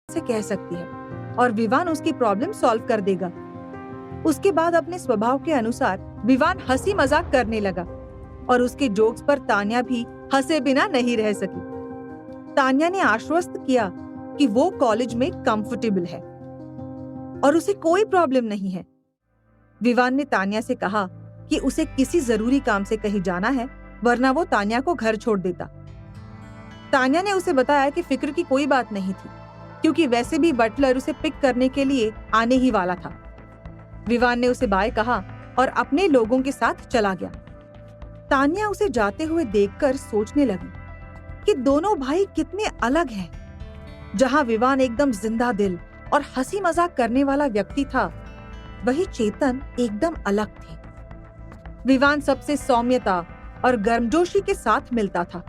से कह सकती है और विवान उसकी प्रॉब्लम सॉल्व कर देगा। उसके बाद अपने स्वभाव के अनुसार विवान हंसी मजाक करने लगा और उसके जोक्स पर तान्या भी हंसे बिना नहीं रह सकी। तान्या ने आश्वस्त किया कि वो कॉलेज में कंफर्टेबल है और उसे कोई प्रॉब्लम नहीं है। विवान ने तान्या से कहा कि उसे किसी जरूरी काम से कहीं जाना है, वरना वो तान्या को घर छोड़ देता। तान्या ने उसे बताया कि फिक्र की कोई बात नहीं थी, क्योंकि वैसे भी बटलर उसे पिक करने के लिए आने ही वाला था। विवान ने उसे बाय कहा और अपने लोगों के साथ चला गया। तान्या उसे जाते हुए देखकर सोचने लगी कि दोनों भाई कितने अलग हैं। जहां विवान एकदम जिंदा दिल और हंसी मजाक करने वाला व्यक्ति था, वही चेतन एकदम अलग थे। विवान सबसे सौम्यता और गर्मजोशी के साथ मिलता था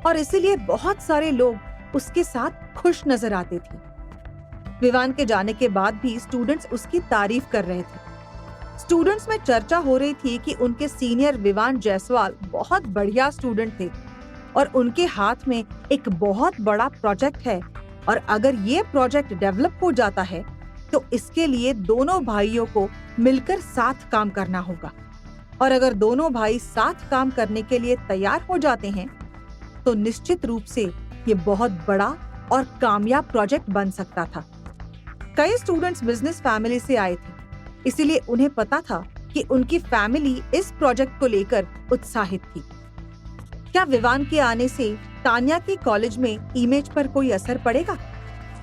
और इसीलिए बहुत सारे लोग उसके साथ खुश नजर आते थे। विवान के जाने के बाद भी स्टूडेंट्स उसकी तारीफ कर रहे थे। स्टूडेंट्स में चर्चा हो रही थी कि उनके सीनियर विवान जायसवाल बहुत बढ़िया स्टूडेंट थे और उनके हाथ में एक बहुत बड़ा प्रोजेक्ट है, और अगर ये प्रोजेक्ट डेवलप हो जाता है तो इसके लिए दोनों भाइयों को मिलकर साथ काम करना होगा, और अगर दोनों भाई साथ काम करने के लिए तैयार हो जाते हैं तो निश्चित रूप से ये बहुत बड़ा और कामयाब प्रोजेक्ट बन सकता था। कई स्टूडेंट्स बिजनेस फैमिली से आए थे, इसीलिए उन्हें पता था कि उनकी फैमिली इस प्रोजेक्ट को लेकर उत्साहित थी। क्या विवान के आने से तान्या की कॉलेज में इमेज पर कोई असर पड़ेगा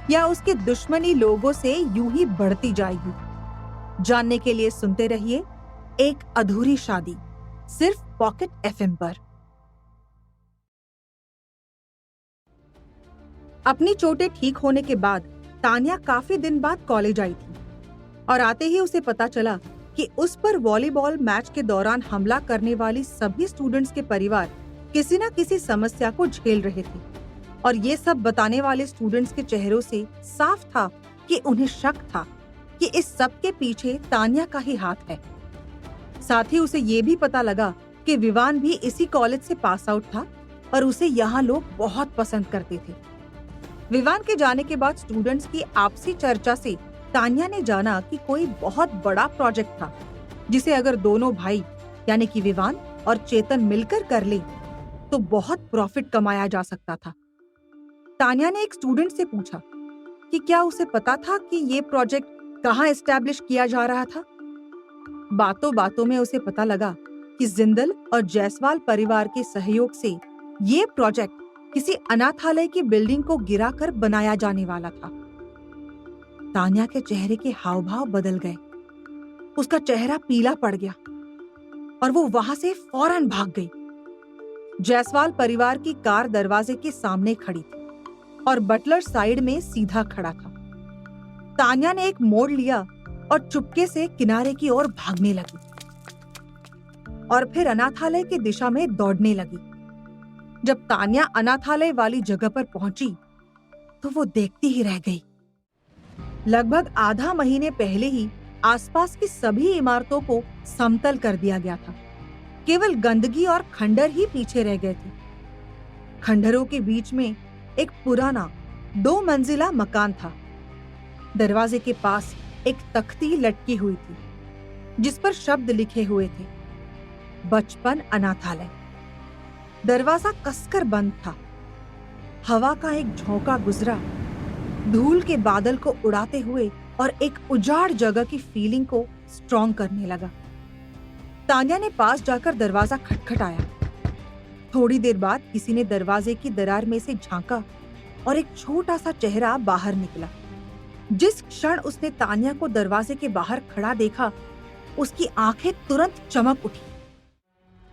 या उसकी दुश्मनी लोगों से यूं ही बढ़ती जाएगी? जानने के लिए सुनते रहिए एक अधूरी शादी, सिर्फ पॉकेट एफएम पर। अपनी चोटें ठीक होने के बाद तान्या काफी दिन बाद कॉलेज आई थी और आते ही उसे पता चला कि उस पर वॉलीबॉल मैच के दौरान हमला करने वाली सभी स्टूडेंट्स के परिवार किसी न किसी समस्या को झेल रहे थे, और ये सब बताने वाले स्टूडेंट्स के चेहरों से साफ था कि उन्हें शक था कि इस सब के पीछे तान्या का ही हाथ है। साथ ही उसे ये भी पता लगा कि विवान भी इसी कॉलेज से पास आउट था और उसे यहाँ लोग बहुत पसंद करते थे। विवान के जाने के बाद स्टूडेंट्स की आपसी चर्चा से तान्या ने जाना कि कोई बहुत बड़ा प्रोजेक्ट था, जिसे अगर दोनों भाई यानी कि विवान और चेतन मिलकर कर ले तो बहुत प्रॉफिट कमाया जा सकता था। तान्या ने एक स्टूडेंट से पूछा कि क्या उसे पता था कि ये प्रोजेक्ट कहाँ एस्टैब्लिश किया जा रहा था। बातों बातों में उसे पता लगा कि जिंदल और जायसवाल परिवार के सहयोग से ये प्रोजेक्ट किसी अनाथालय की बिल्डिंग को गिराकर बनाया जाने वाला था। तान्या के चेहरे के हाव भाव बदल गए। उसका चेहरा पीला पड़ गया और वो वहां से फौरन भाग गई। जायसवाल परिवार की कार दरवाजे के सामने खड़ी थी और बटलर साइड में सीधा खड़ा था। तान्या ने एक मोड़ लिया और चुपके से किनारे की ओर भागने लगी और फिर अनाथालय की दिशा में दौड़ने लगी। जब तान्या अनाथालय वाली जगह पर पहुंची तो वो देखती ही रह गई। लगभग आधा महीने पहले ही आसपास की सभी इमारतों को समतल कर दिया गया था। केवल गंदगी और खंडर ही पीछे रह गए थे। खंडरों के बीच में एक पुराना 2 मंजिला मकान था। दरवाजे के पास एक तख्ती लटकी हुई थी जिस पर शब्द लिखे हुए थे, बचपन अनाथालय। दरवाजा कसकर बंद था। हवा का एक झोंका गुजरा, धूल के बादल को उड़ाते हुए और एक उजाड़ जगह की फीलिंग को स्ट्रॉन्ग करने लगा। तान्या ने पास जाकर दरवाजा खटखटाया। थोड़ी देर बाद किसी ने दरवाजे की दरार में से झांका और एक छोटा सा चेहरा बाहर निकला। जिस क्षण उसने तान्या को दरवाजे के बाहर खड़ा देखा, उसकी आंखें तुरंत चमक उठी।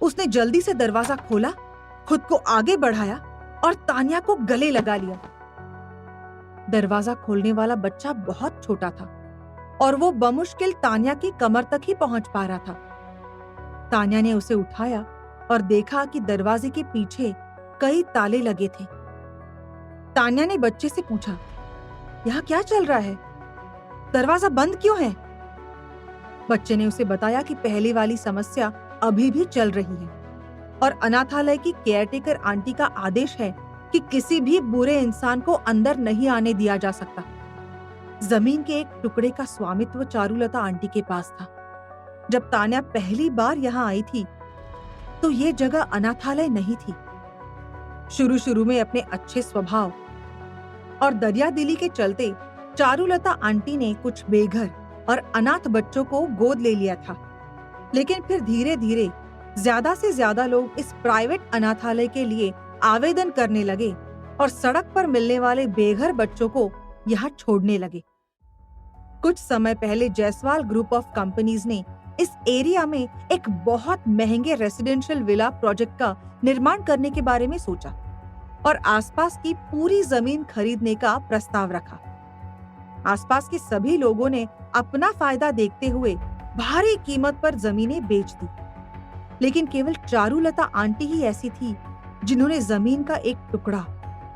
उसने जल्दी से दरवाजा खोला, खुद को आगे बढ़ाया और तान्या को गले लगा लिया। दरवाजा खोलने वाला बच्चा बहुत छोटा था और वो बमुश्किल तान्या की कमर तक ही पहुंच पा रहा था। तान्या ने उसे उठाया और देखा कि दरवाजे के पीछे कई ताले लगे थे। तान्या ने बच्चे से पूछा, यहाँ क्या चल रहा है? दरवाजा बंद क्यों है? बच्चे ने उसे बताया कि पहले वाली समस्या अभी भी चल रही है और अनाथालय की केयरटेकर आंटी का आदेश है कि किसी भी बुरे इंसान को अंदर नहीं आने दिया जा सकता। जमीन के एक टुकड़े का स्वामित्व चारुलता आंटी के पास था। जब तान्या पहली बार यहाँ आई थी तो ये जगह अनाथालय नहीं थी। शुरू शुरू में अपने अच्छे स्वभाव और दरियादिली के चलते चारुलता आंटी ने कुछ बेघर और अनाथ बच्चों को गोद ले लिया था, लेकिन फिर धीरे धीरे ज्यादा से ज्यादा लोग इस प्राइवेट अनाथालय के लिए आवेदन करने लगे और सड़क पर मिलने वाले बेघर बच्चों को यहाँ छोड़ने लगे। कुछ समय पहले जायसवाल ग्रुप ऑफ कंपनीज ने इस एरिया में एक बहुत महंगे रेसिडेंशियल विला प्रोजेक्ट का निर्माण करने के बारे में सोचा और आसपास की पूरी जमीन खरीदने का प्रस्ताव रखा। आसपास के सभी लोगों ने अपना फायदा देखते हुए भारी कीमत पर जमीनें बेच दी, लेकिन केवल चारुलता आंटी ही ऐसी थी जिन्होंने जमीन का एक टुकड़ा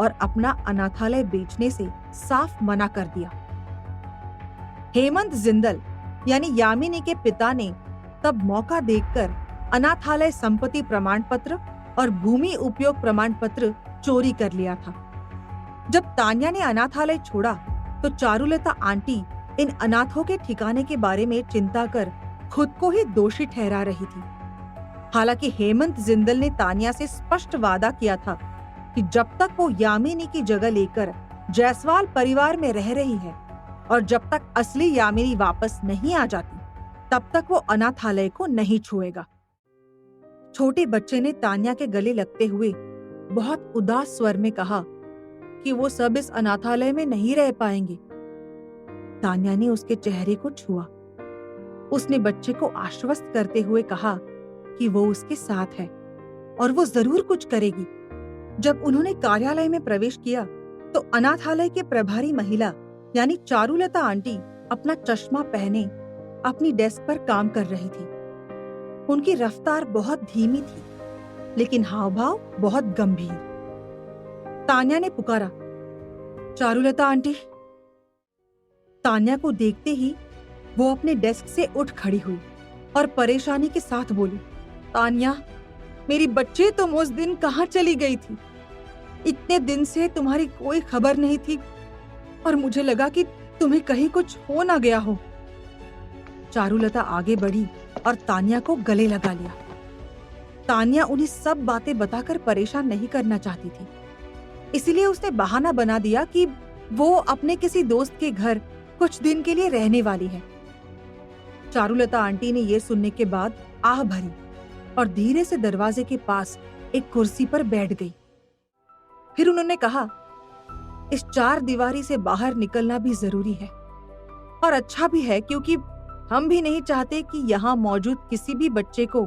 और अपना अनाथालय बेचने से साफ मना कर दिया। हेमंत जिंदल यानी यामिनी के पिता ने तब मौका देखकर अनाथालय संपत्ति प्रमाण पत्र और भूमि उपयोग प्रमाण पत्र चोरी कर लिया था। जब तान्या ने अनाथालय छोड़ा तो चारुलता आंटी इन अनाथों के ठिकाने के बारे में चिंता कर खुद को ही दोषी ठहरा रही थी। हालांकि हेमंत जिंदल ने तान्या से स्पष्ट वादा किया था कि जब तक वो यामिनी की जगह लेकर जायसवाल परिवार में रह रही है और जब तक असली यामिनी वापस नहीं आ जाती तब तक वो अनाथालय को नहीं छुएगा। छोटे बच्चे ने तान्या के गले लगते हुए बहुत उदास स्वर में कहा कि वो सब इस अनाथालय में नहीं रह पाएंगे। तान्या ने उसके चेहरे को छुआ। उसने बच्चे को आश्वस्त करते हुए कहा कि वो उसके साथ है और वो जरूर कुछ करेगी। जब उन्होंने कार्यालय में प्रवेश किया तो अनाथालय के प्रभारी महिला यानी चारुलता आंटी अपना चश्मा पहने अपनी डेस्क पर काम कर रही थी। उनकी रफ्तार बहुत धीमी थी, लेकिन हाव-भाव बहुत गंभीर। तान्या ने पुकारा, चारुलता आंटी। तान्या को देखते ही वो अपने डेस्क से उठ खड़ी हुई और परेशानी के साथ बोली, तान्या, मेरी बच्ची तुम उस दिन कहाँ चली गई थी? इतने दिन से तुम्हारी कोई खबर नहीं थी और मुझे लगा कि तुम्हें कहीं कुछ हो ना गया हो। चारुलता आगे बढ़ी और तान्या को गले लगा लिया। तान्या उन्हें सब बातें बताकर परेशान नहीं करना चाहती थी, इसलिए उसने बहाना बना दिया कि वो अपने किसी दोस्त के घर कुछ दिन के लिए रहने वाली है। चारुलता आंटी ने यह सुनने के बाद आह भरी और धीरे से दरवाजे के पास एक कुर्सी पर बैठ गई। फिर उन्होंने कहा, इस चार दीवारी से बाहर निकलना भी जरूरी है और अच्छा भी है, क्योंकि हम भी नहीं चाहते कि यहाँ मौजूद किसी भी बच्चे को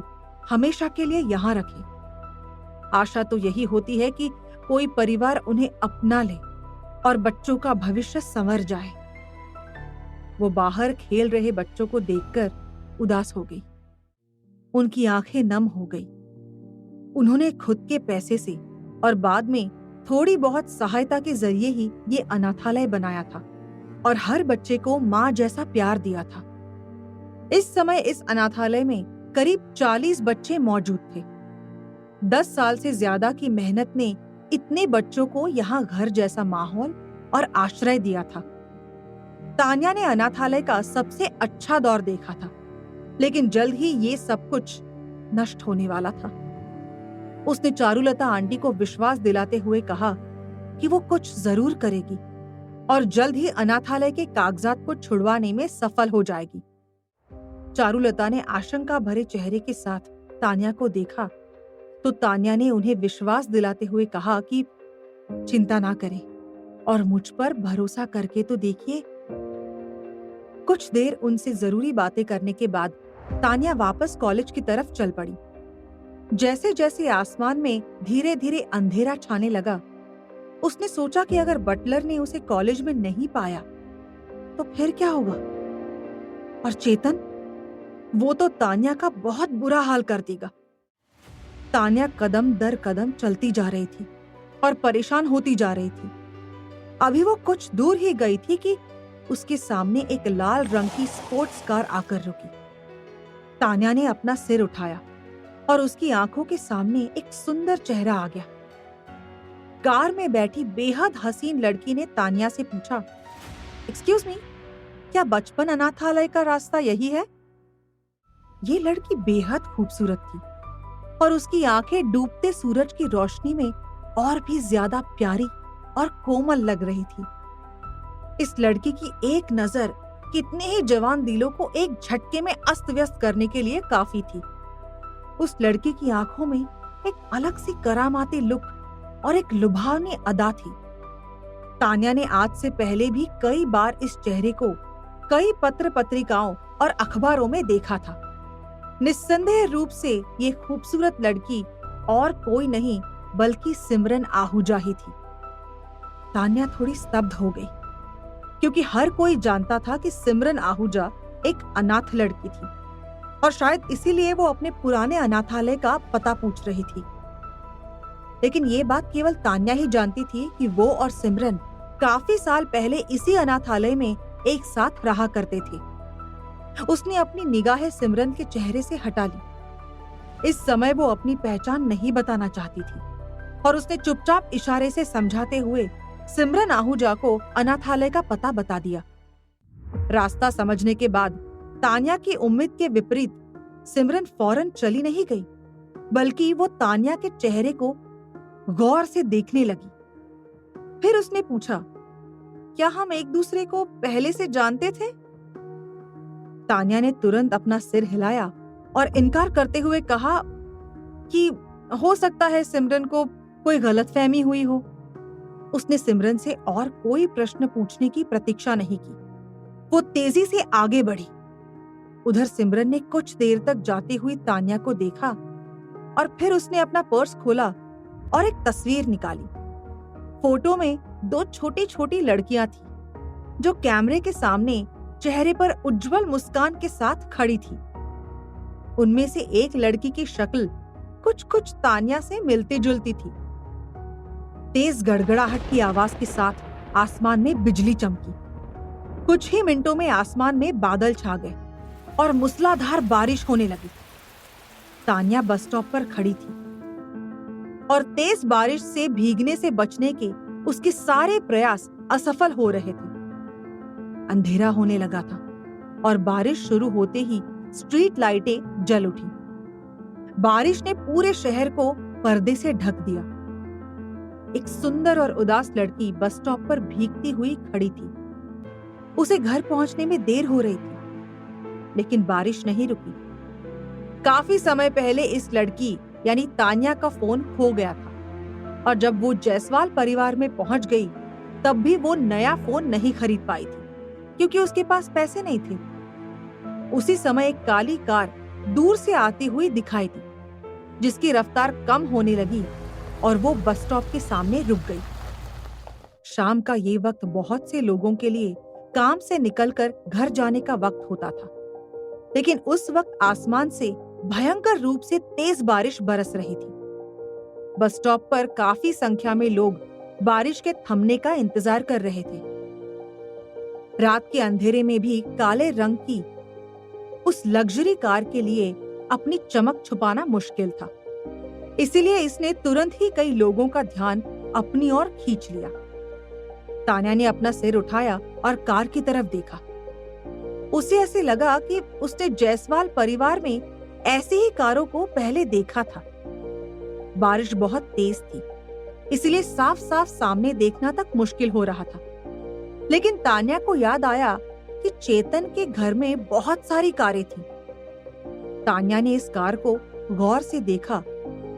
हमेशा के लिए यहाँ रखें। आशा तो यही होती है कि कोई परिवार उन्हें अपना ले और बच्चों का भविष्य संवर जाए। वो बाहर खेल रहे बच्चों को देखकर उदास हो गई। उनकी आंखें नम हो गई। उन्होंने खुद के पैसे से और बाद में थोड़ी बहुत सहायता के जरिए ही ये अनाथालय बनाया था और हर बच्चे को माँ जैसा प्यार दिया था। इस समय इस अनाथालय में करीब 40 बच्चे मौजूद थे। 10 साल से ज्यादा की मेहनत ने इतने बच्चों को यहाँ घर जैसा माहौल और आश्रय दिया था। तान्या ने अनाथालय का सबसे अच्छा दौर देखा था, लेकिन जल्द ही ये सब कुछ नष्ट होने वाला था। उसने चारुलता आंटी को विश्वास दिलाते हुए कहा कि वो कुछ जरूर करेगी और जल्द ही अनाथालय के कागजात को छुड़वाने में सफल हो जाएगी। चारुलता ने आशंका भरे चेहरे के साथ तान्या को देखा तो तान्या ने उन्हें विश्वास दिलाते हुए कहा कि चिंता ना करें और मुझ पर भरोसा करके तो देखिए। कुछ देर उनसे जरूरी बातें करने के बाद तान्या वापस कॉलेज की तरफ चल पड़ी। जैसे जैसे आसमान में धीरे धीरे अंधेरा छाने लगा, उसने सोचा कि अगर बटलर ने उसे कॉलेज में नहीं पाया तो फिर क्या होगा। और चेतन, वो तो तान्या का बहुत बुरा हाल कर देगा। तान्या कदम दर कदम चलती जा रही थी और परेशान होती जा रही थी। अभी वो कुछ दूर ही गई थी कि उसके सामने एक लाल रंग की स्पोर्ट्स कार आकर रुकी। तान्या ने अपना सिर उठाया और उसकी आंखों के सामने एक सुंदर चेहरा आ गया। कार में बैठी बेहद हसीन लड़की ने तान्या से पूछा, एक्सक्यूज मी, क्या बचपन अनाथालय का रास्ता यही है? ये लड़की बेहद खूबसूरत थी और उसकी आंखें डूबते सूरज की रोशनी में और भी ज्यादा प्यारी और कोमल लग रही थी। इस लड़की की एक नजर कितने ही जवान दिलों को एक झटके में अस्त व्यस्त करने के लिए काफी थी। उस लड़की की आंखों में एक अलग सी करामाती लुक और एक लुभावनी अदा थी। तान्या ने आज से पहले भी कई बार इस चेहरे को कई पत्र पत्रिकाओं और अखबारों में देखा था। निस्संदेह रूप से ये खूबसूरत लड़की और कोई नहीं बल्कि सिमरन आहूजा ही थी। तान्या थोड़ी स्तब्ध हो गई, क्योंकि हर कोई जानता था कि सिमरन आहूजा एक अनाथ लड़की थी और शायद इसीलिए वो अपने पुराने अनाथालय का पता पूछ रही थी। लेकिन ये बात केवल तान्या ही जानती थी कि वो और सिमरन काफी साल पहले इसी अनाथालय में एक साथ रहा करते थे। उसने अपनी निगाहें सिमरन के चेहरे से हटा ली। इस समय वो अपनी पहचान नहीं बताना चाहती थी और उसने चुपचाप इशारे से समझाते हुए सिमरन आहूजा को अनाथालय का पता बता दिया। रास्ता समझने के बाद तान्या की उम्मीद के विपरीत सिमरन फौरन चली नहीं गई, बल्कि वो तान्या के चेहरे को गौर से देखने लगी। फिर उसने पूछा, क्या हम एक दूसरे को पहले से जानते थे? तान्या ने तुरंत अपना सिर हिलाया और इनकार करते हुए कहा कि हो सकता है सिमरन को कोई गलतफहमी हुई हो। उसने सिमरन से और कोई प्रश्न पूछने की प्रतीक्षा नहीं की। वो तेजी से आगे बढ़ी। उधर सिमरन ने कुछ देर तक जाती हुई तान्या को देखा और फिर उसने अपना पर्स खोला और एक तस्वीर निकाली। फोटो में दो छोटी छोटी लड़कियां थी, जो कैमरे के सामने चेहरे पर उज्जवल मुस्कान के साथ खड़ी थी। उनमें से एक लड़की की शक्ल कुछ कुछ तान्या से मिलती जुलती थी। तेज गड़गड़ाहट की आवाज के साथ आसमान में बिजली चमकी। कुछ ही मिनटों में आसमान में बादल छा गए और मूसलाधार बारिश होने लगी। तान्या बस स्टॉप पर खड़ी थी और तेज बारिश से भीगने से बचने के उसके सारे प्रयास असफल हो रहे थे। अंधेरा होने लगा था और बारिश शुरू होते ही स्ट्रीट लाइटें जल उठी। बारिश ने पूरे शहर को पर्दे से ढक दिया। एक सुंदर और उदास लड़की बस स्टॉप पर भीगती हुई खड़ी थी। उसे घर पहुंचने में देर हो रही थी, लेकिन बारिश नहीं रुकी। काफी समय पहले इस लड़की यानी तान्या का फोन खो गया था और जब वो जायसवाल परिवार में पहुंच गई, तब भी वो नया फोन नहीं खरीद पाई थी, क्योंकि उसके पास पैसे नहीं थे। उसी समय एक काली कार दूर से आती हुई दिखाई दी, जिसकी रफ्तार कम होने लगी और वो बस स्टॉप के सामने रुक गई। शाम का ये वक्त बहुत से लोगों के लिए काम से निकलकर घर जाने का वक्त होता था, लेकिन उस वक्त आसमान से भयंकर रूप से तेज बारिश बरस रही थी। बस स्टॉप पर काफी संख्या में लोग बारिश के थमने का इंतजार कर रहे थे। रात के अंधेरे में भी काले रंग की उस लग्जरी कार के लिए अपनी चमक छुपाना मुश्किल था, इसीलिए इसने तुरंत ही कई लोगों का ध्यान अपनी ओर खींच लिया। तान्या ने अपना सिर उठाया और कार की तरफ देखा। उसे ऐसे लगा कि उसने जायसवाल परिवार में ऐसी ही कारों को पहले देखा था। बारिश बहुत तेज थी, इसलिए साफ साफ सामने देखना तक मुश्किल हो रहा था। लेकिन तान्या को याद आया कि चेतन के घर में बहुत सारी कारें थीं। तान्या ने इस कार को गौर से देखा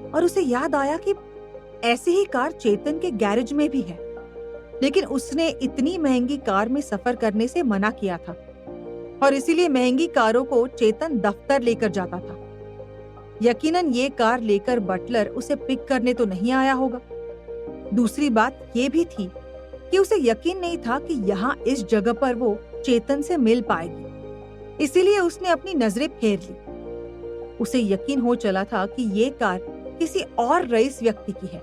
और उसे याद आया कि ऐसी ही कार चेतन के गैरेज में भी है, लेकिन उसने इतनी महंगी कार में सफर करने से मना किया था और इसीलिए महंगी कारों को चेतन दफ्तर लेकर जाता था। यकीनन ये कार लेकर बटलर उसे पिक करने तो नहीं आया होगा। दूसरी बात ये भी थी कि उसे यकीन नहीं था कि यहाँ इस जगह पर वो चेतन से मिल पाएगी, इसीलिए उसने अपनी नजरें फेर ली। उसे यकीन हो चला था कि ये कार किसी और रईस व्यक्ति की है।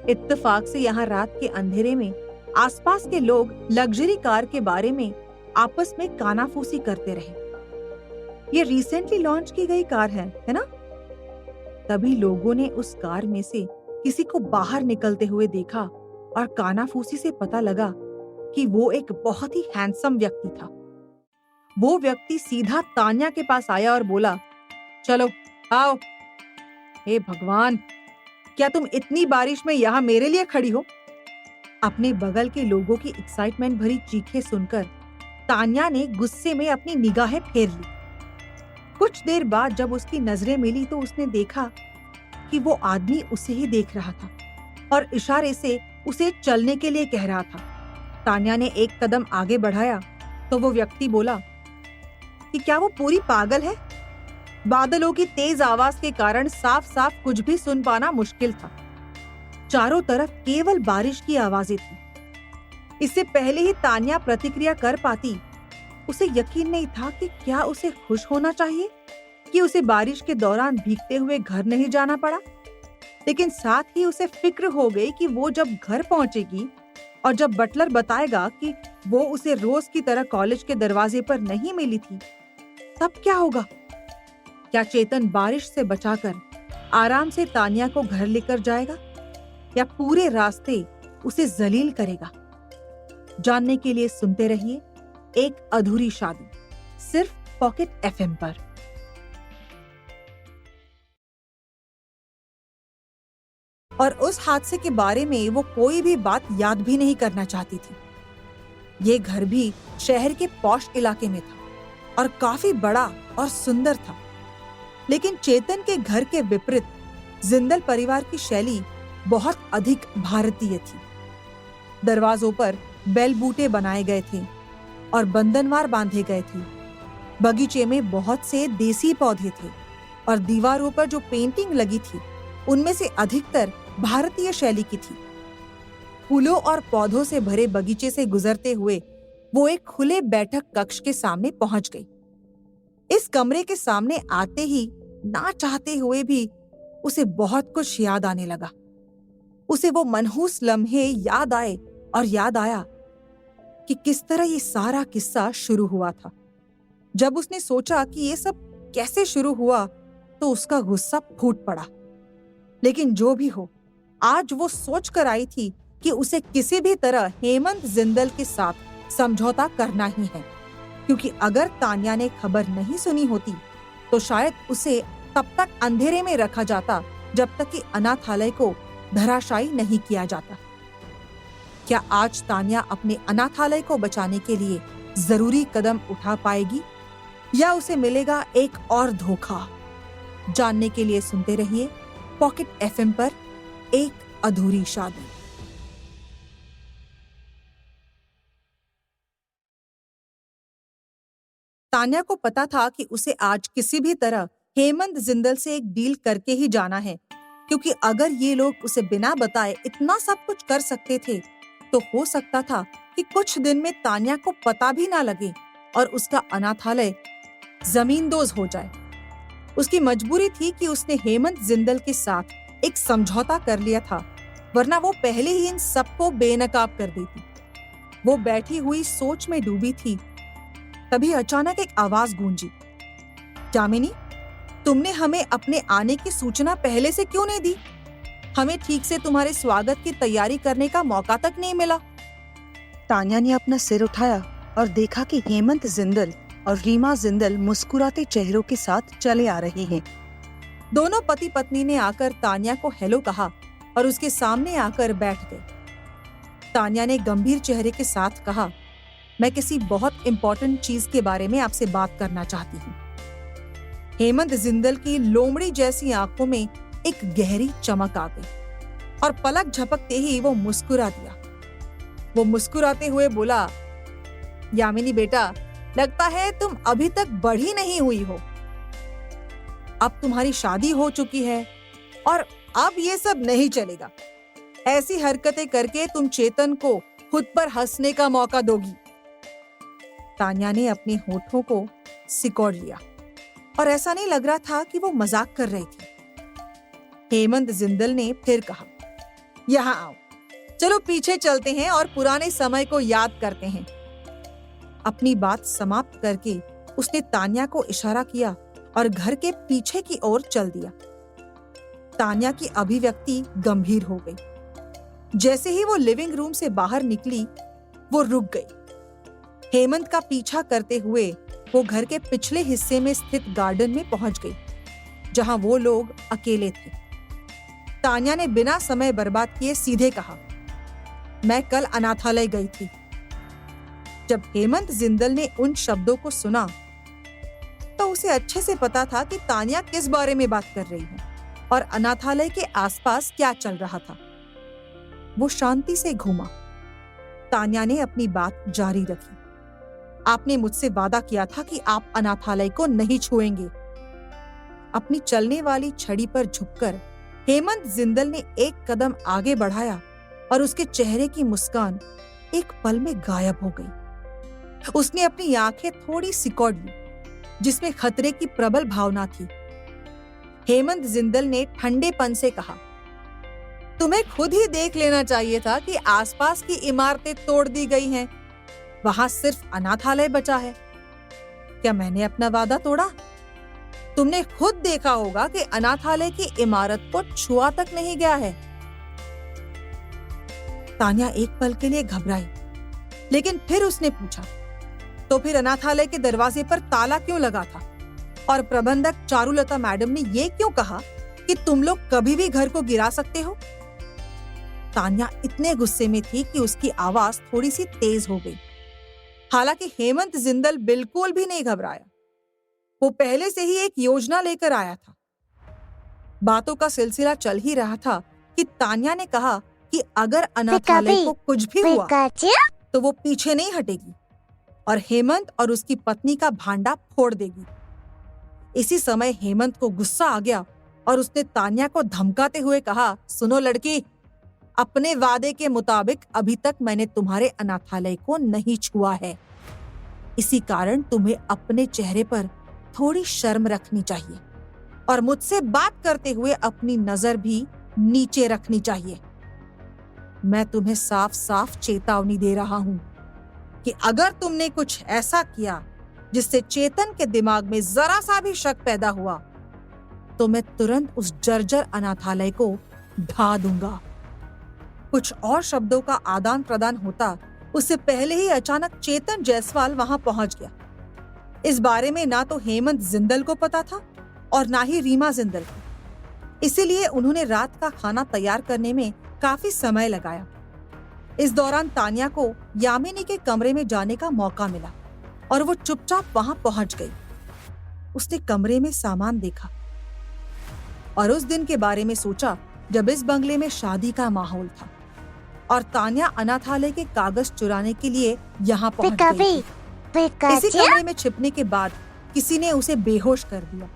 इत्तेफाक से यहाँ रात के अंधेरे में आसपास के लोग लग्जरी कार के बारे में आपस में कानाफूसी करते रहे। ये रिसेंटली लॉन्च की गई कार है ना? तभी लोगों ने उस कार में से किसी को बाहर निकलते हुए देखा और कानाफूसी से पता लगा कि वो एक बहुत ही हैंडसम व्यक्ति था। वो व्यक्ति सीधा तान्या के पास आया और बोला, चलो आओ। हे भगवान, क्या तुम इतनी बारिश में यहाँ मेरे लिए खड़ी हो? अपने बगल के लोगों की एक्साइटमेंट भरी चीखें सुनकर तान्या ने गुस्से में अपनी निगाहें फेर ली। कुछ देर बाद जब उसकी नजरें मिली तो उसने देखा कि वो आदमी उसे ही देख रहा था और इशारे से उसे चलने के लिए कह रहा था। तान्या ने एक कदम आगे बढ़ाया तो वो व्यक्ति बोला कि क्या वो पूरी पागल है? बादलों की तेज आवाज के कारण साफ साफ कुछ भी सुन पाना मुश्किल था। चारों तरफ केवल बारिश की आवाजें थी। इससे पहले ही तान्या प्रतिक्रिया कर पाती, उसे यकीन नहीं था कि क्या उसे खुश होना चाहिए कि उसे बारिश के दौरान भीगते हुए घर नहीं जाना पड़ा, लेकिन साथ ही उसे फिक्र हो गई कि वो जब घर पहुंचेगी और जब बटलर बताएगा कि वो उसे रोज की तरह कॉलेज के दरवाजे पर नहीं मिली थी, तब क्या होगा? क्या चेतन बारिश से बचाकर आराम से तान्या को घर लेकर जाएगा या पूरे रास्ते उसे जलील करेगा? जानने के लिए सुनते रहिए एक अधूरी शादी, सिर्फ पॉकेट एफएम पर। और उस हादसे के बारे में वो कोई भी बात याद भी नहीं करना चाहती थी। ये घर भी शहर के पॉश इलाके में था और काफी बड़ा और सुंदर था, लेकिन चेतन के घर के विपरीत जिंदल परिवार की शैली बहुत अधिक भारतीय थी। दरवाजों पर बेल बूटे बनाए गए थे और बंधनवार बांधे गए थे। बगीचे में बहुत से देसी पौधे थे और दीवारों पर जो पेंटिंग लगी थी उनमें से अधिकतर भारतीय शैली की थी। फूलों और पौधों से भरे बगीचे से गुजरते हुए वो एक खुले बैठक कक्ष के सामने पहुंच गई। इस कमरे के सामने आते ही ना चाहते हुए भी उसे बहुत कुछ याद आने लगा। उसे वो मनहूस लम्हे याद आए और याद आया कि किस तरह ये सारा किस्सा शुरू हुआ था। जब उसने सोचा कि ये सब कैसे शुरू हुआ तो उसका गुस्सा फूट पड़ा। लेकिन जो भी हो, आज वो सोच कर आई थी कि उसे किसी भी तरह हेमंत जिंदल के साथ समझौता करना ही है, क्योंकि अगर तान्या ने खबर नहीं सुनी होती तो शायद उसे तब तक अंधेरे में रखा जाता जब तक कि अनाथालय को धराशायी नहीं किया जाता। क्या आज तान्या अपने अनाथालय को बचाने के लिए जरूरी कदम उठा पाएगी या उसे मिलेगा एक और धोखा? जानने के लिए सुनते रहिए पॉकेट एफएम पर एक अधूरी शादी। तान्या को पता था कि उसे आज किसी भी तरह हेमंत जिंदल से एक डील करके ही जाना है, क्योंकि अगर ये लोग उसे बिना बताए इतना सब कुछ कर सकते थे तो हो सकता था कि कुछ दिन में तान्या को पता भी ना लगे और उसका अनाथालय जमींदोज हो जाए। उसकी मजबूरी थी कि उसने हेमंत जिंदल के साथ एक समझौता कर लिया था, वरना वो पहले ही इन सबको बेनकाब कर देती। वो बैठी हुई सोच में डूबी थी, तभी अचानक एक आवाज गूंजी, यामिनी, तुमने हमें अपने आने की सूचना पहले से क्यों नहीं दी? हमें ठीक से तुम्हारे स्वागत की तैयारी करने का मौका तक नहीं मिला। तान्या ने अपना सिर उठाया और देखा कि हेमंत जिंदल और रीमा जिंदल मुस्कुराते चेहरों के साथ चले आ रहे हैं। दोनों पति पत्नी ने आकर तान्या को हेलो कहा और उसके सामने आकर बैठ गए। तान्या ने गंभीर चेहरे के साथ कहा, मैं किसी बहुत इंपॉर्टेंट चीज के बारे में आपसे बात करना चाहती हूँ। हेमंत जिंदल की लोमड़ी जैसी आंखों में एक गहरी चमक आ गई और पलक झपकते ही वो मुस्कुरा दिया। वो मुस्कुराते हुए बोला, यामिनी बेटा, लगता है तुम अभी तक बड़ी नहीं हुई हो। अब तुम्हारी शादी हो चुकी है और अब ये सब नहीं चलेगा। ऐसी हरकतें करके तुम चेतन को खुद पर हंसने का मौका दोगी। तान्या ने अपने होठों को सिकोड़ लिया और ऐसा नहीं लग रहा था कि वो मजाक कर रही थी। हेमंत जिंदल ने फिर कहा, यहाँ आओ, चलो पीछे चलते हैं और पुराने समय को याद करते हैं। अपनी बात समाप्त करके उसने तान्या को इशारा किया और घर के पीछे की ओर चल दिया। तान्या की अभिव्यक्ति गंभीर हो गई। जैसे ही वो लिविंग रूम से बाहर निकली, वो रुक गई। हेमंत का पीछा करते हुए वो घर के पिछले हिस्से में स्थित गार्डन में पहुंच गई, जहां वो लोग अकेले थे। तान्या ने बिना समय बर्बाद किए सीधे कहा, मैं कल अनाथालय गई थी। जब हेमंत जिंदल ने उन शब्दों को सुना तो उसे अच्छे से पता था कि तान्या किस बारे में बात कर रही है और अनाथालय के आसपास क्या चल रहा था। वो शांति से घूमा। तान्या ने अपनी बात जारी रखी, आपने मुझसे वादा किया था कि आप अनाथालय को नहीं छुएंगे। अपनी चलने वाली छड़ी पर झुककर हेमंत जिंदल ने एक कदम आगे बढ़ाया और उसके चेहरे की मुस्कान एक पल में गायब हो गई। उसने अपनी आंखें थोड़ी सिकोड़ ली, जिसमें खतरे की प्रबल भावना थी। हेमंत जिंदल ने ठंडेपन से कहा, तुम्हें खुद ही देख लेना चाहिए था कि आसपास की इमारतें तोड़ दी गई हैं। वहां सिर्फ अनाथालय बचा है। क्या मैंने अपना वादा तोड़ा? तुमने खुद देखा होगा कि अनाथालय की इमारत को छुआ तक नहीं गया है। तान्या एक पल के लिए घबराई, लेकिन फिर उसने पूछा, तो फिर अनाथालय के दरवाजे पर ताला क्यों लगा था? और प्रबंधक चारुलता मैडम ने ये क्यों कहा कि तुम लोग कभी भी घर को गिरा सकते हो? तान्या इतने गुस्से में थी कि उसकी आवाज थोड़ी सी तेज हो गई। हालांकि हेमंत जिंदल बिल्कुल भी नहीं घबराया। वो पहले से ही एक योजना लेकर आया था। बातों का सिलसिला चल ही रहा था कि तान्या ने कहा कि अगर अनाथालय को कुछ भी हुआ तो वो पीछे नहीं हटेगी और हेमंत और उसकी पत्नी का भांडा फोड़ देगी। इसी समय हेमंत को गुस्सा आ गया और उसने तान्या को धमकाते हुए कहा, सुनो लड़की, अपने वादे के मुताबिक अभी तक मैंने तुम्हारे अनाथालय को नहीं छुआ है। इसी कारण तुम्हें अपने चेहरे पर थोड़ी शर्म रखनी चाहिए और मुझसे बात करते हुए अपनी नजर भी नीचे रखनी चाहिए। मैं तुम्हें साफ साफ चेतावनी दे रहा हूं कि अगर तुमने कुछ ऐसा किया जिससे चेतन के दिमाग में जरा सा भी शक पैदा हुआ तो मैं तुरंत उस जर्जर अनाथालय को ढा दूंगा। कुछ और शब्दों का आदान प्रदान होता उससे पहले ही अचानक चेतन जायसवाल वहां पहुंच गया। इस बारे में ना तो हेमंत जिंदल को पता था और ना ही रीमा जिंदल को। इसीलिए उन्होंने रात का खाना तैयार करने में काफी समय लगाया। इस दौरान तान्या को यामिनी के कमरे में जाने का मौका मिला और वो चुपचाप वहां पहुंच गई। उसने कमरे में सामान देखा और उस दिन के बारे में सोचा जब इस बंगले में शादी का माहौल था और तान्या अनाथालय के कागज चुराने के लिए यहाँ पहुंच गई थी। इसी कमरे में छिपने के बाद किसी ने उसे बेहोश कर दिया।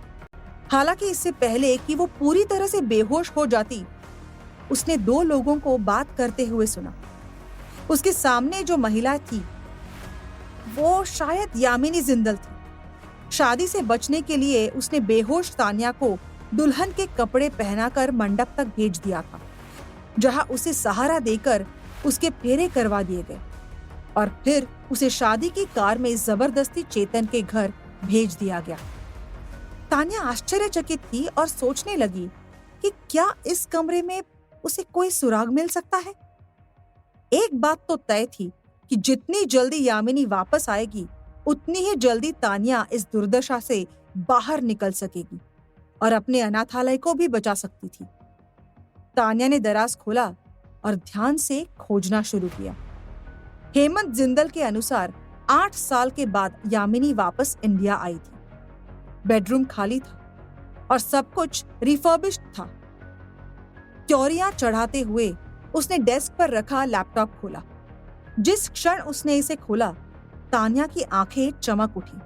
हालांकि इससे पहले कि वो पूरी तरह से बेहोश हो जाती, उसने दो लोगों को बात करते हुए सुना। उसके सामने जो महिला थी वो शायद यामिनी जिंदल थी। शादी से बचने के लिए उसने बेहोश तान्या को दुल्हन के कपड़े पहनाकर मंडप तक भेज दिया था, जहां उसे सहारा देकर उसके फेरे करवा दिए गए और फिर उसे शादी की कार में जबरदस्ती चेतन के घर भेज दिया गया। तान्या आश्चर्यचकित थी और सोचने लगी कि क्या इस कमरे में उसे कोई सुराग मिल सकता है। एक बात तो तय थी कि जितनी जल्दी यामिनी वापस आएगी उतनी ही जल्दी तान्या इस दुर्दशा से बाहर निकल सकेगी और अपने अनाथालय को भी बचा सकती थी। तान्या ने दराज खोला और ध्यान से खोजना शुरू किया। हेमंत जिंदल के अनुसार 8 साल के बाद यामिनी वापस इंडिया आई थी। बेडरूम खाली था और सब कुछ रिफर्बिश्ड था। त्योरियां चढ़ाते हुए उसने डेस्क पर रखा लैपटॉप खोला। जिस क्षण उसने इसे खोला, तान्या की आंखें चमक उठी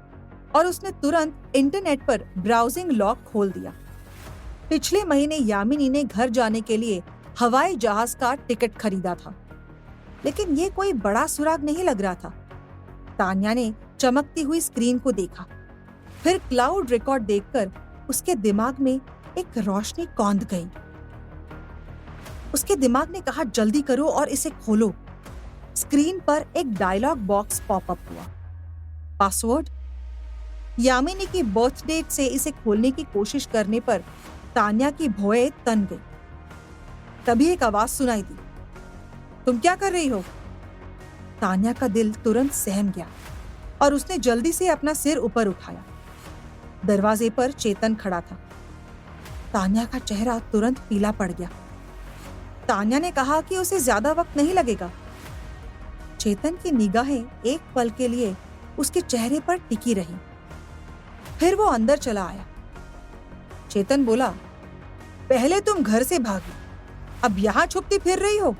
और उसने तुरंत इंटरनेट पर ब्राउजिंग लॉग खोल दिया। पिछले महीने यामिनी ने घर जाने के लिए हवाई जहाज का टिकट खरीदा था, लेकिन ये कोई बड़ा सुराग नहीं लग रहा था। तान्या ने चमकती हुई स्क्रीन को देखा, फिर क्लाउड रिकॉर्ड देखकर उसके दिमाग में एक रोशनी कौंध गई। उसके दिमाग ने कहा, जल्दी करो और इसे खोलो। स्क्रीन पर एक डायलॉग बॉक्स पॉपअप हुआ। पासवर्ड? यामिनी की बर्थ डेट से इसे खोलने की कोशिश करने पर तान्या की भौएं तन गई। तभी एक आवाज सुनाई दी, तुम क्या कर रही हो? तान्या का दिल तुरंत सहम गया और उसने जल्दी से अपना सिर ऊपर उठाया। दरवाजे पर चेतन खड़ा था। तान्या का चेहरा तुरंत पीला पड़ गया। तान्या ने कहा कि उसे ज्यादा वक्त नहीं लगेगा। चेतन की निगाहें एक पल के लिए उसके चेहरे पर टिकी रही। फिर वो अंदर चला आया। चेतन बोला, पहले तुम घर से भागी, अब यहां छुपती फिर रही हो।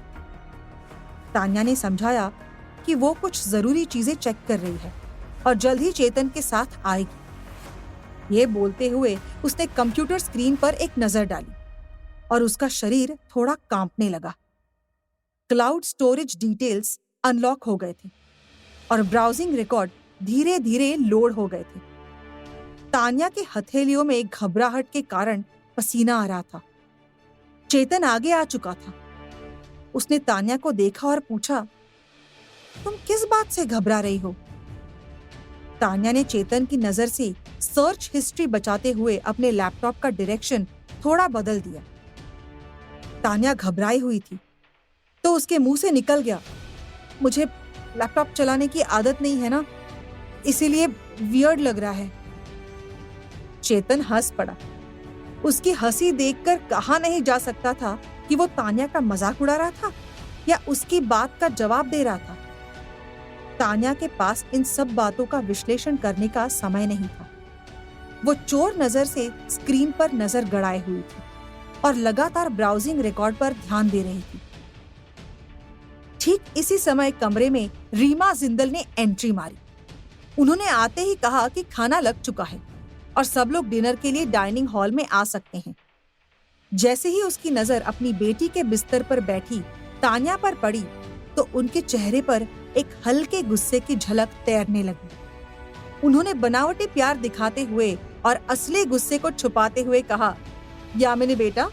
तान्या ने समझाया कि वो कुछ जरूरी चीजें चेक कर रही है और जल्द ही चेतन के साथ आएगी। ये बोलते हुए उसने कंप्यूटर स्क्रीन पर एक नजर डाली और उसका शरीर थोड़ा कांपने लगा। क्लाउड स्टोरेज डिटेल्स अनलॉक हो गए थे और ब्राउजिंग रिकॉर्ड धीरे धीरे लोड हो गए थे। तान्या की हथेलियों में घबराहट के कारण पसीना आ रहा था। चेतन आगे आ चुका था। उसने तान्या को देखा और पूछा, तुम किस बात से घबरा रही हो? तान्या ने चेतन की नजर से सर्च हिस्ट्री बचाते हुए अपने लैपटॉप का डायरेक्शन थोड़ा बदल दिया। तान्या घबराई हुई थी तो उसके मुंह से निकल गया, मुझे लैपटॉप चलाने की आदत नहीं है ना, इसीलिए वियर्ड लग रहा है। चेतन हंस पड़ा। उसकी हंसी देखकर कहा नहीं जा सकता था कि वो तान्या का मजाक उड़ा रहा था या उसकी बात का जवाब दे रहा था। तान्या के पास इन सब बातों का विश्लेषण करने का समय नहीं था। वो चोर नजर से स्क्रीन पर नजर गड़ाए हुई थी और लगातार ब्राउजिंग रिकॉर्ड पर ध्यान दे रही थी। ठीक इसी समय कमरे में रीमा जिंदल ने एंट्री मारी। उन्होंने आते ही कहा कि खाना लग चुका है और सब लोग डिनर के लिए डाइनिंग हॉल में आ सकते हैं। जैसे ही उसकी नजर अपनी बेटी के बिस्तर पर बैठी तान्या पर पड़ी तो उनके चेहरे पर एक हल्के गुस्से की झलक तैरने लगी। उन्होंने बनावटी प्यार दिखाते हुए और असली गुस्से को छुपाते हुए कहा, यामिनी बेटा,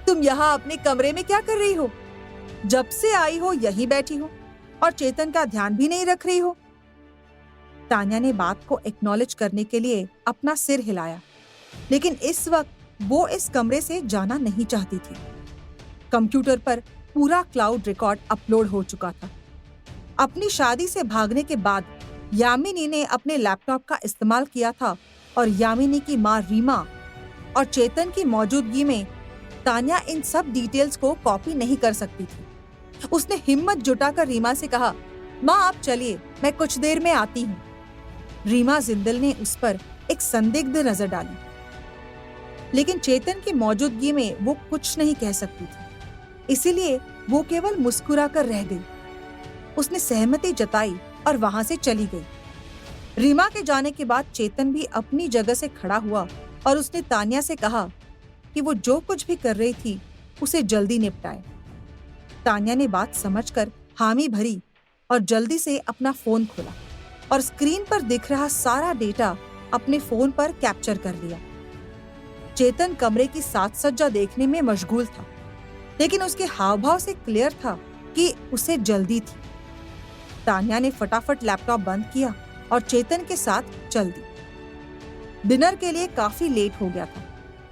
तुम यहाँ अपने कमरे में क्या कर रही हो? जब से आई हो यहीं बैठी हो और चेतन का ध्यान भी नहीं रख रही हो। तान्या ने बात को एक्नॉलेज करने के लिए अपना सिर हिलाया, लेकिन इस वक्त वो इस कमरे से जाना नहीं चाहती थी। कंप्यूटर पर पूरा क्लाउड रिकॉर्ड अपलोड हो चुका था। अपनी शादी से भागने के बाद यामिनी ने अपने लैपटॉप का इस्तेमाल किया था और यामिनी की माँ रीमा और चेतन की मौजूदगी में तान्या इन सब डिटेल्स को कॉपी नहीं कर सकती थी। उसने हिम्मत जुटाकर रीमा से कहा, माँ आप चलिए, मैं कुछ देर में आती हूँ। रीमा जिंदल ने उस पर एक संदिग्ध नजर डाली, लेकिन चेतन की मौजूदगी में वो कुछ नहीं कह सकती थी, इसीलिए वो केवल मुस्कुराकर रह गई। उसने सहमति जताई और वहां से चली गई। रीमा के जाने के बाद चेतन भी अपनी जगह से खड़ा हुआ और उसने तान्या से कहा कि वो जो कुछ भी कर रही थी उसे जल्दी निपटाए। तान्या ने बात समझकर हामी भरी और जल्दी से अपना फोन खोला और स्क्रीन पर दिख रहा सारा डेटा अपने फोन पर कैप्चर कर लिया। चेतन कमरे की साज सज्जा देखने में मशगूल था, लेकिन उसके हाव भाव से क्लियर था कि उसे जल्दी थी। तान्या ने फटाफट लैपटॉप बंद किया और चेतन के साथ चल दी। डिनर के लिए काफी लेट हो गया था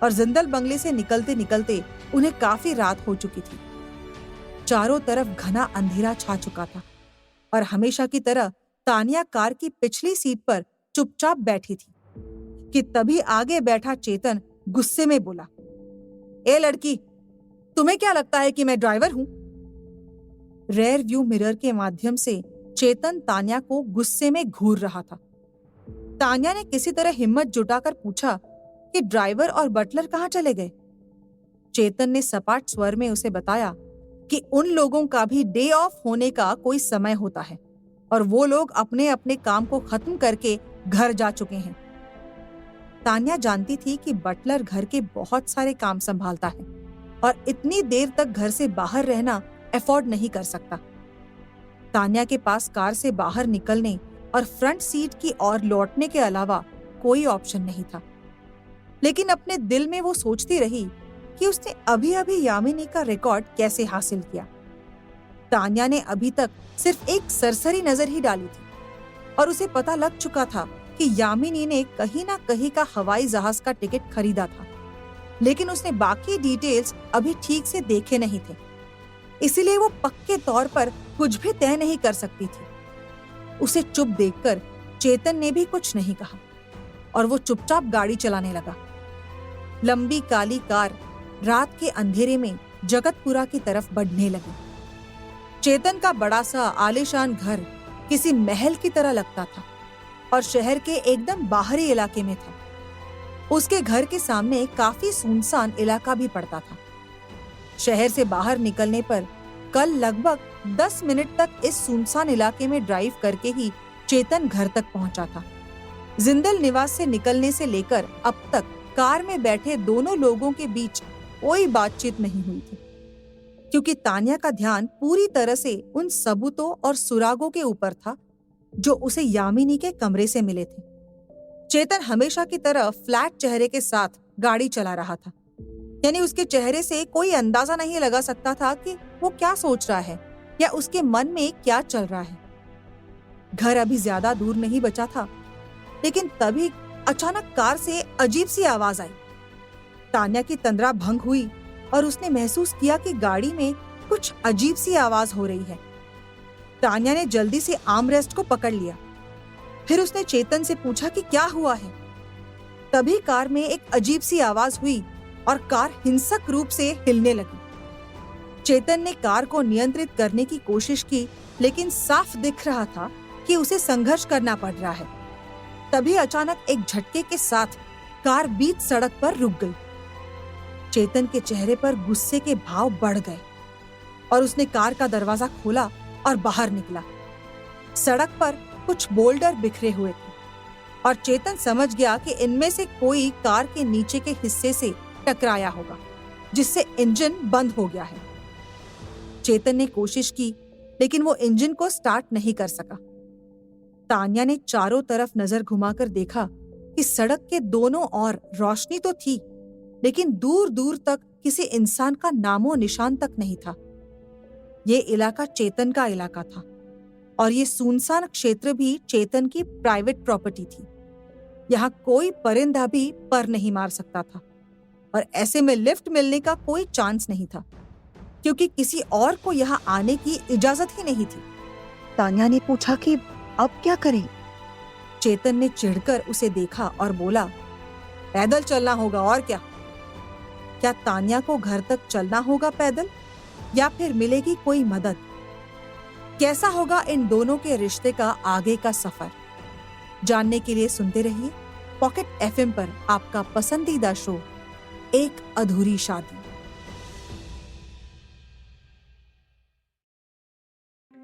और जिंदल बंगले से निकलते निकलते उन्हें काफी रात हो चुकी थी। चारों तरफ घना अंधेरा छा चुका था और हमेशा की तरह तान्या कार की पिछली सीट पर चुपचाप बैठी थी कि तभी आगे बैठा चेतन गुस्से में बोला, ए लड़की, तुम्हें क्या लगता है कि मैं ड्राइवर हूं? रेयर व्यू मिरर के माध्यम से चेतन तान्या को गुस्से में घूर रहा था। तान्या ने किसी तरह हिम्मत जुटाकर पूछा कि ड्राइवर और बटलर कहाँ चले गए? चेतन ने सपाट स्वर में उसे बताया कि उन लोगों का भी डे ऑफ होने का कोई समय होता है और वो लोग अपने अपने काम को खत्म करके घर जा चुके हैं। तान्या जानती थी कि बटलर घर के बहुत सारे काम संभालता है और इतनी देर तक घर से बाहर रहना अफोर्ड नहीं कर सकता। तान्या के पास कार से बाहर निकलने और फ्रंट सीट की ओर लौटने के अलावा कोई ऑप्शन नहीं था, लेकिन अपने दिल में वो सोचती रही कि उसने अभी अभी यामिनी का रिकॉर्ड कैसे हासिल किया। तान्या ने अभी तक सिर्फ एक सरसरी नजर ही डाली थी और उसे पता लग चुका था कि यामिनी ने कहीं ना कहीं का हवाई जहाज का टिकट खरीदा था लेकिन उसने बाकी डिटेल्स अभी ठीक से देखे नहीं थे, इसीलिए वो पक्के तौर पर कुछ भी तय नहीं कर सकती थी। उसे चुप देखकर चेतन ने भी कुछ नहीं कहा और वो चुपचाप गाड़ी चलाने लगा। लंबी काली कार रात के अंधेरे में जगतपुरा की तरफ बढ़ने लगी। चेतन का बड़ा सा आलीशान घर किसी महल की तरह लगता था और शहर के एकदम बाहरी इलाके में था। उसके घर के सामने काफी सुनसान इलाका भी पड़ता था। शहर से बाहर निकलने पर कल लगभग 10 मिनट तक इस सुनसान इलाके में ड्राइव करके ही चेतन घर तक पहुंचा था। जिंदल निवास से निकलने से लेकर अब तक कार में बैठे दोनों लोगों के बीच कोई बातचीत नहीं हुई थी, क्योंकि तान्या का ध्यान पूरी तरह से उन सबूतों और सुरागों के ऊपर था जो उसे यामिनी के कमरे से मिले थे। चेतन हमेशा की तरह फ्लैट चेहरे के साथ गाड़ी चला रहा था, यानी उसके चेहरे से कोई अंदाजा नहीं लगा सकता था कि वो क्या सोच रहा है या उसके मन में क्या चल रहा है। घर अभी ज्यादा दूर नहीं बचा था, लेकिन तभी अचानक कार से अजीब सी आवाज आई। तान्या की तंद्रा भंग हुई और उसने महसूस किया कि गाड़ी में कुछ अजीब सी आवाज हो रही है। तान्या ने जल्दी से आर्मरेस्ट को पकड़ लिया। फिर उसने चेतन से पूछा कि क्या हुआ है। तभी कार में एक अजीब सी आवाज हुई और कार हिंसक रूप से हिलने लगी। चेतन ने कार को नियंत्रित करने की कोशिश की, लेकिन साफ दिख रहा था कि उसे संघर्ष करना पड़ रहा है। तभी अचानक एक झटके के साथ कार बीच सड़क पर रुक गई। चेतन के चेहरे पर गुस्से के भाव बढ़ गए और उसने कार का दरवाजा खोला और बाहर निकला। सड़क पर कुछ बोल्डर बिखरे हुए थे और चेतन समझ गया कि इनमें से कोई कार के नीचे के हिस्से से टकराया होगा, जिससे इंजन बंद हो गया है। चेतन ने कोशिश की, लेकिन वो इंजन को स्टार्ट नहीं कर सका। तान्या ने चारों तरफ नजर घुमाकर देखा कि सड़क के दोनों ओर रोशनी तो थी, लेकिन दूर दूर तक किसी इंसान का नामो निशान तक नहीं था। ये इलाका चेतन का इलाका था और ये सुनसान क्षेत्र भी चेतन की प्राइवेट प्रॉपर्टी थी। यहाँ कोई परिंदा भी पर नहीं मार सकता था और ऐसे में लिफ्ट मिलने का कोई चांस नहीं था, क्योंकि किसी और को यहाँ आने की इजाजत ही नहीं थी। तान्या ने पूछा कि अब क्या करें? चेतन ने चिढ़कर उसे देखा और बोला, पैदल चलना होगा और क्या। क्या तान्या को घर तक चलना होगा पैदल, या फिर मिलेगी कोई मदद? कैसा होगा इन दोनों के रिश्ते का आगे का सफर? जानने के लिए सुनते रहिए पॉकेट एफएम पर आपका पसंदीदा शो एक अधूरी शादी।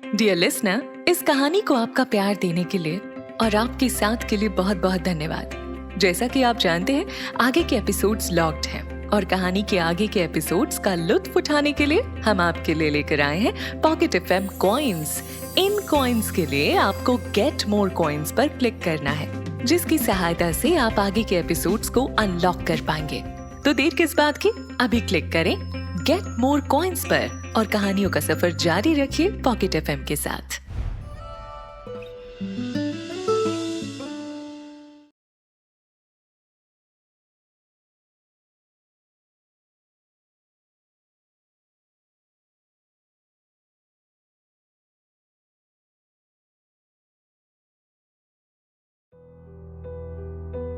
डियर लिसनर, इस कहानी को आपका प्यार देने के लिए और आपके साथ के लिए बहुत बहुत धन्यवाद। जैसा कि आप जानते हैं, आगे के एपिसोड्स लॉक्ड हैं और कहानी के आगे के एपिसोड्स का लुत्फ उठाने के लिए हम आपके लिए लेकर आए हैं पॉकेट एफएम कॉइन्स। इन कॉइन्स के लिए आपको गेट मोर कॉइन्स पर क्लिक करना है, जिसकी सहायता से आप आगे के एपिसोड्स को अनलॉक कर पाएंगे। तो देर किस बात की, अभी क्लिक करें गेट मोर कॉइन्स पर और कहानियों का सफर जारी रखिए पॉकेट एफएम के साथ।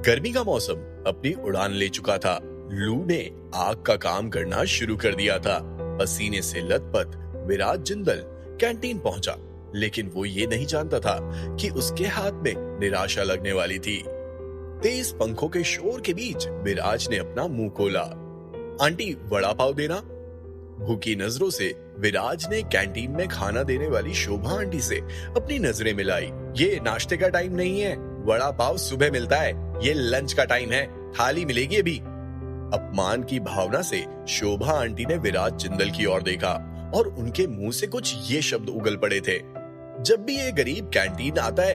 गर्मी का मौसम अपनी उड़ान ले चुका था। लू ने आग का काम करना शुरू कर दिया था। पसीने से लथपथ विराज जिंदल कैंटीन पहुंचा, लेकिन वो ये नहीं जानता था कि उसके हाथ में निराशा लगने वाली थी। तेज पंखों के शोर के बीच विराज ने अपना मुंह खोला। आंटी, वड़ा पाव देना। भूखी नजरों से विराज ने कैंटीन में खाना देने वाली शोभा आंटी से अपनी नजरें मिलाई। ये नाश्ते का टाइम नहीं है, वड़ा पाव सुबह मिलता है, ये लंच का टाइम है, थाली मिलेगी अभी। अपमान की भावना से शोभा आंटी ने विराज जिंदल की ओर देखा और उनके मुंह से कुछ ये शब्द उगल पड़े थे, जब भी ये गरीब कैंटीन आता है